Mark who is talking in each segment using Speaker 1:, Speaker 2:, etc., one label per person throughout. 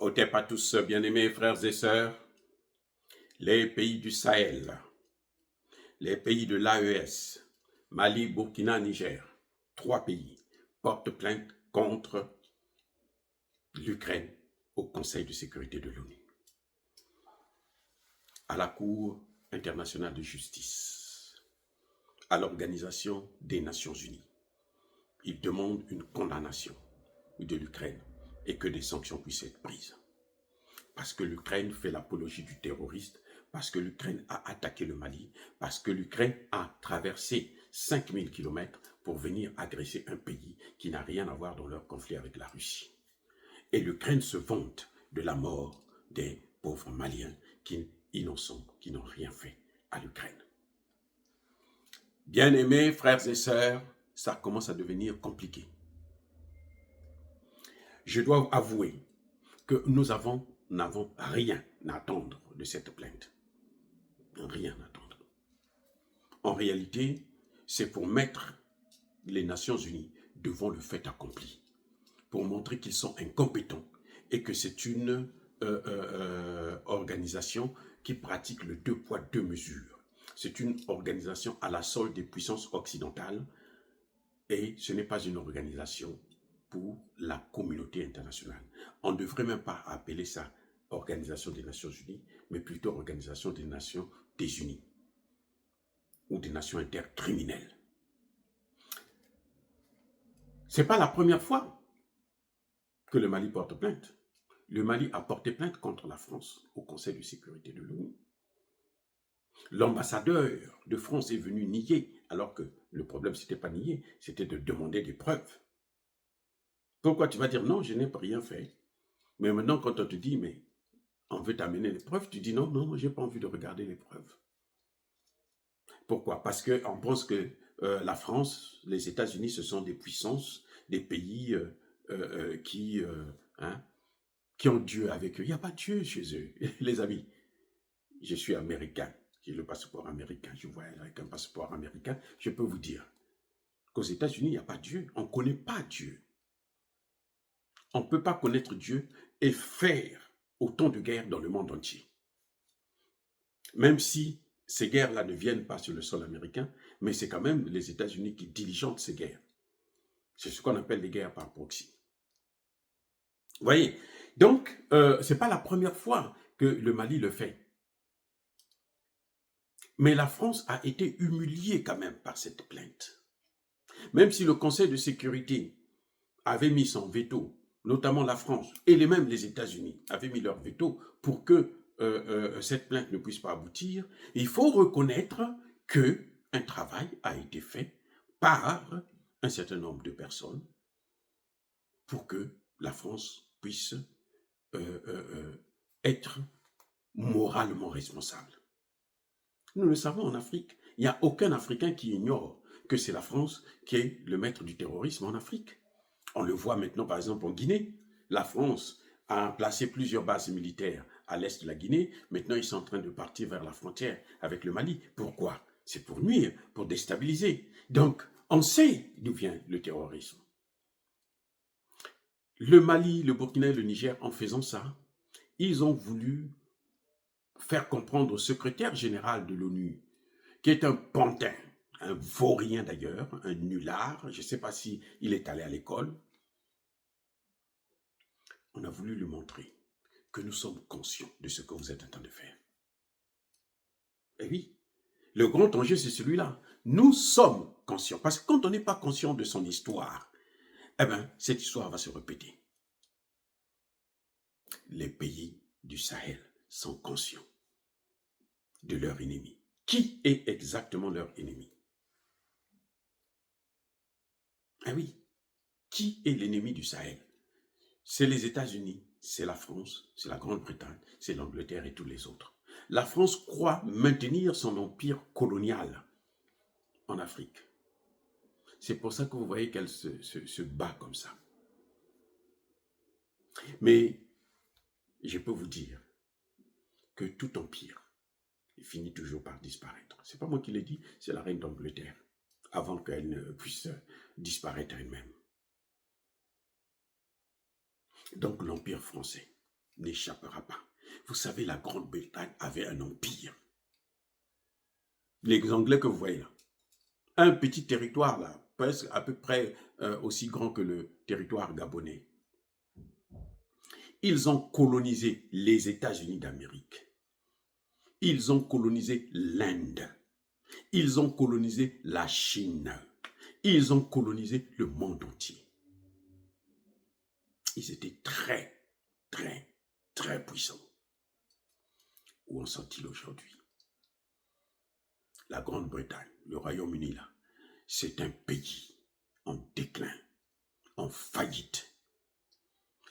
Speaker 1: Otep à tous, bien-aimés frères et sœurs, les pays du Sahel, les pays de l'AES, Mali, Burkina, Niger, 3 pays portent plainte contre l'Ukraine au Conseil de sécurité de l'ONU, à la Cour internationale de justice, à l'Organisation des Nations Unies. Ils demandent une condamnation de l'Ukraine et que des sanctions puissent être prises. Parce que l'Ukraine fait l'apologie du terroriste, parce que l'Ukraine a attaqué le Mali, parce que l'Ukraine a traversé 5000 km pour venir agresser un pays qui n'a rien à voir dans leur conflit avec la Russie. Et l'Ukraine se vante de la mort des pauvres Maliens innocents qui n'ont rien fait à l'Ukraine. Bien-aimés frères et sœurs, ça commence à devenir compliqué. Je dois avouer que nous n'avons rien à attendre de cette plainte. Rien à attendre. En réalité, c'est pour mettre les Nations Unies devant le fait accompli, pour montrer qu'ils sont incompétents et que c'est une organisation qui pratique le 2 poids 2 mesures. C'est une organisation à la solde des puissances occidentales et ce n'est pas une organisation pour la communauté internationale. On ne devrait même pas appeler ça Organisation des Nations Unies, mais plutôt Organisation des Nations Désunies ou des nations intercriminelles. Ce n'est pas la première fois que le Mali porte plainte. Le Mali a porté plainte contre la France au Conseil de sécurité de l'ONU. L'ambassadeur de France est venu nier, alors que le problème, ce n'était pas nier, c'était de demander des preuves. Pourquoi tu vas dire non, je n'ai rien fait? Mais maintenant, quand on te dit, mais on veut t'amener les preuves, tu dis non, non, je n'ai pas envie de regarder les preuves. Pourquoi? Parce qu'on pense que la France, les États-Unis, ce sont des puissances, des pays qui ont Dieu avec eux. Il n'y a pas Dieu chez eux. Les amis, je suis américain, j'ai le passeport américain, je vois avec un passeport américain, je peux vous dire qu'aux États-Unis, il n'y a pas Dieu. On ne connaît pas Dieu. On ne peut pas connaître Dieu et faire autant de guerres dans le monde entier. Même si ces guerres-là ne viennent pas sur le sol américain, mais c'est quand même les États-Unis qui diligentent ces guerres. C'est ce qu'on appelle les guerres par proxy. Vous voyez? Donc, ce n'est pas la première fois que le Mali le fait. Mais la France a été humiliée quand même par cette plainte. Même si le Conseil de sécurité avait mis son veto, notamment la France et même les États-Unis avaient mis leur veto pour que cette plainte ne puisse pas aboutir, il faut reconnaître qu'un travail a été fait par un certain nombre de personnes pour que la France puisse être moralement responsable. Nous le savons en Afrique. Il n'y a aucun Africain qui ignore que c'est la France qui est le maître du terrorisme en Afrique. On le voit maintenant, par exemple, en Guinée. La France a placé plusieurs bases militaires à l'est de la Guinée. Maintenant, ils sont en train de partir vers la frontière avec le Mali. Pourquoi? C'est pour nuire, pour déstabiliser. Donc, on sait d'où vient le terrorisme. Le Mali, le Burkina et le Niger, en faisant ça, ils ont voulu faire comprendre au secrétaire général de l'ONU, qui est un pantin, un vaurien d'ailleurs, un nulard, je ne sais pas s'il est allé à l'école. On a voulu lui montrer que nous sommes conscients de ce que vous êtes en train de faire. Et oui, le grand enjeu, c'est celui-là. Nous sommes conscients, parce que quand on n'est pas conscient de son histoire, eh bien, cette histoire va se répéter. Les pays du Sahel sont conscients de leur ennemi. Qui est exactement leur ennemi? Ah oui, qui est l'ennemi du Sahel? C'est les États-Unis, c'est la France, c'est la Grande-Bretagne, c'est l'Angleterre et tous les autres. La France croit maintenir son empire colonial en Afrique. C'est pour ça que vous voyez qu'elle se bat comme ça. Mais je peux vous dire que tout empire finit toujours par disparaître. Ce n'est pas moi qui l'ai dit, c'est la reine d'Angleterre, avant qu'elle ne puisse disparaître elle-même. Donc l'empire français n'échappera pas. Vous savez, la Grande-Bretagne avait un empire. Les Anglais que vous voyez là, un petit territoire là, presque à peu près aussi grand que le territoire gabonais. Ils ont colonisé les États-Unis d'Amérique. Ils ont colonisé l'Inde. Ils ont colonisé la Chine. Ils ont colonisé le monde entier. Ils étaient très, très, très puissants. Où en sont-ils aujourd'hui? La Grande-Bretagne, le Royaume-Uni, là, c'est un pays en déclin, en faillite.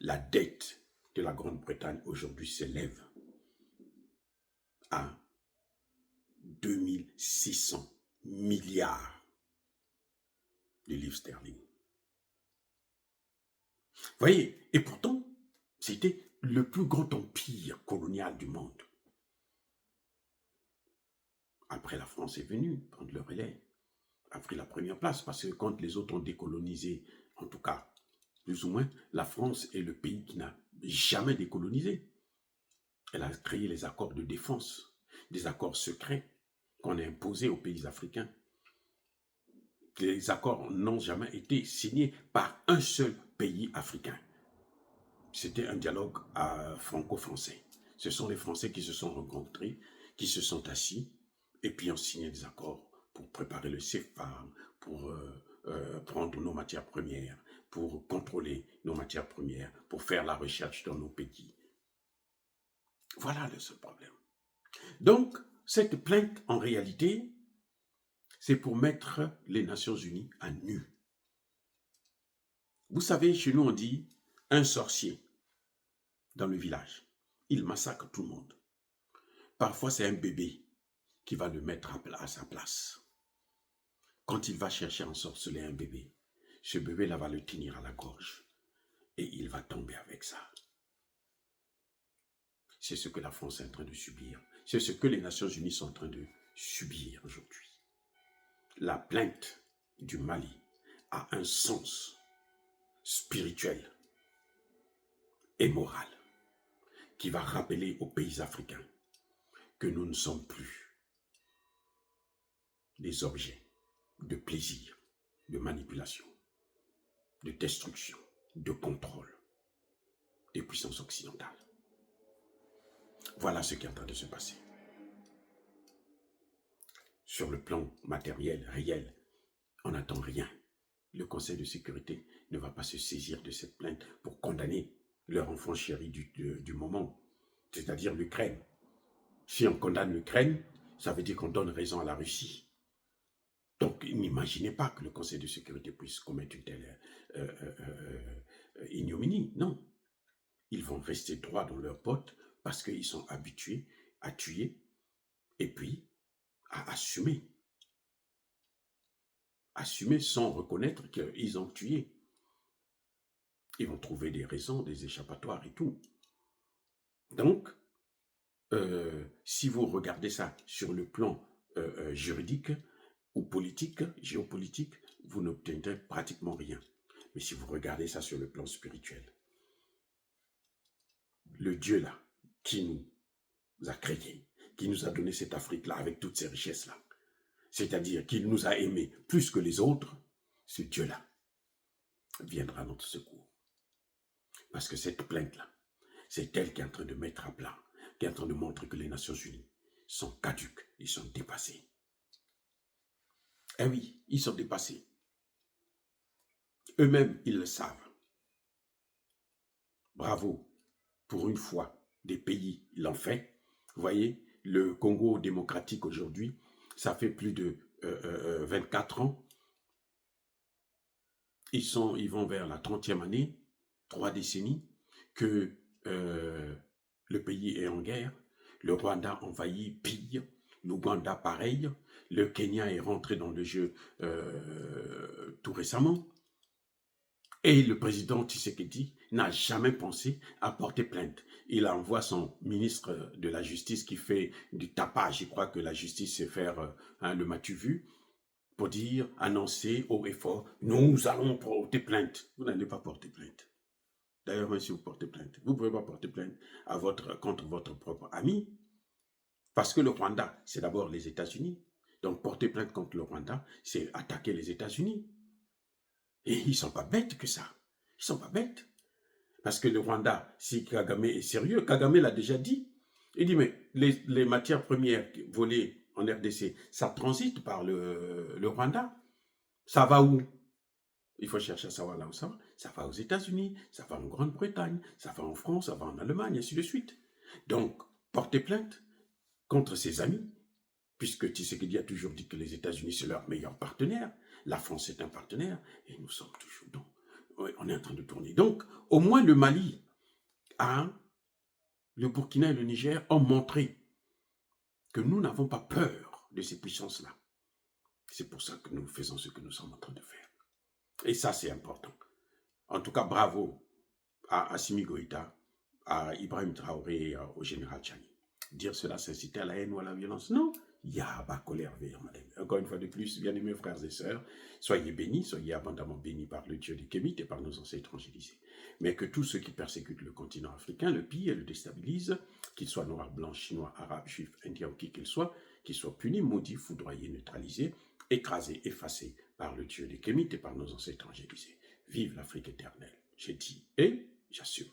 Speaker 1: La dette de la Grande-Bretagne aujourd'hui s'élève à 2600 milliards de livres sterling. Vous voyez, et pourtant, c'était le plus grand empire colonial du monde. Après, la France est venue prendre le relais, a pris la première place, parce que quand les autres ont décolonisé, en tout cas, plus ou moins, la France est le pays qui n'a jamais décolonisé. Elle a créé les accords de défense, des accords secrets qu'on a imposés aux pays africains. Les accords n'ont jamais été signés par un seul pays africain. C'était un dialogue franco-français. Ce sont les Français qui se sont rencontrés, qui se sont assis, et puis ont signé des accords pour préparer le CFA, pour prendre nos matières premières, pour contrôler nos matières premières, pour faire la recherche dans nos pays. Voilà le seul problème. Donc, cette plainte, en réalité, c'est pour mettre les Nations Unies à nu. Vous savez, chez nous, on dit un sorcier dans le village. Il massacre tout le monde. Parfois, c'est un bébé qui va le mettre à sa place. Quand il va chercher à ensorceler un bébé, ce bébé-là va le tenir à la gorge et il va tomber avec ça. C'est ce que la France est en train de subir. C'est ce que les Nations Unies sont en train de subir aujourd'hui. La plainte du Mali a un sens spirituel et moral qui va rappeler aux pays africains que nous ne sommes plus des objets de plaisir, de manipulation, de destruction, de contrôle des puissances occidentales. Voilà ce qui est en train de se passer. Sur le plan matériel, réel, on n'attend rien. Le Conseil de sécurité ne va pas se saisir de cette plainte pour condamner leur enfant chéri du moment, c'est-à-dire l'Ukraine. Si on condamne l'Ukraine, ça veut dire qu'on donne raison à la Russie. Donc, n'imaginez pas que le Conseil de sécurité puisse commettre une telle ignominie. Non. Ils vont rester droits dans leurs bottes parce qu'ils sont habitués à tuer et puis à assumer. Assumer sans reconnaître qu'ils ont tué. Ils vont trouver des raisons, des échappatoires et tout. Donc, si vous regardez ça sur le plan juridique ou politique, géopolitique, vous n'obtiendrez pratiquement rien. Mais si vous regardez ça sur le plan spirituel, le Dieu là, qui nous a créés, qui nous a donné cette Afrique-là avec toutes ces richesses-là, c'est-à-dire qu'il nous a aimés plus que les autres, ce Dieu-là viendra à notre secours. Parce que cette plainte-là, c'est elle qui est en train de mettre à plat, qui est en train de montrer que les Nations Unies sont caduques, ils sont dépassés. Eh oui, ils sont dépassés. Eux-mêmes, ils le savent. Bravo. Pour une fois, des pays l'ont fait. Vous voyez, le Congo démocratique aujourd'hui, ça fait plus de 24 ans. Ils vont vers la 30e année, 3 décennies, que le pays est en guerre. Le Rwanda envahit, pille. L'Ouganda, pareil. Le Kenya est rentré dans le jeu tout récemment. Et le président Tshisekedi n'a jamais pensé à porter plainte. Il envoie son ministre de la Justice qui fait du tapage. Je crois que la justice sait faire le m'as-tu vu, pour dire, annoncer haut et fort, nous allons porter plainte. Vous n'allez pas porter plainte. D'ailleurs, même si vous portez plainte, vous ne pouvez pas porter plainte contre votre propre ami, parce que le Rwanda, c'est d'abord les États-Unis. Donc, porter plainte contre le Rwanda, c'est attaquer les États-Unis. Et ils ne sont pas bêtes que ça. Ils ne sont pas bêtes. Parce que le Rwanda, si Kagame est sérieux, Kagame l'a déjà dit. Il dit, mais les matières premières volées en RDC, ça transite par le Rwanda. Ça va où? Il faut chercher à savoir là où ça va. Ça va aux États-Unis, ça va en Grande-Bretagne, ça va en France, ça va en Allemagne, ainsi de suite. Donc, porter plainte contre ses amis, puisque Tshisekedi a toujours dit que les États-Unis, c'est leur meilleur partenaire, la France est un partenaire, et nous sommes toujours donc, oui, on est en train de tourner. Donc, au moins le Mali, le Burkina et le Niger ont montré que nous n'avons pas peur de ces puissances-là. C'est pour ça que nous faisons ce que nous sommes en train de faire. Et ça, c'est important. En tout cas, bravo à Assimi Goïta, à Ibrahim Traoré et au général Tchani. Dire cela, c'est inciter à la haine ou à la violence. Non, il y a pas colère vers madame. Encore une fois de plus, bien-aimés frères et sœurs, soyez bénis, soyez abondamment bénis par le Dieu des Kémites et par nos ancêtres évangélisés. Mais que tous ceux qui persécutent le continent africain, le pillent et le déstabilisent, qu'ils soient noirs, blancs, chinois, arabes, juifs, indiens ou qui qu'ils soient punis, maudits, foudroyés, neutralisés, écrasés, effacés par le Dieu des Kémites et par nos ancêtres évangélisés. Vive l'Afrique éternelle. J'ai dit et j'assume.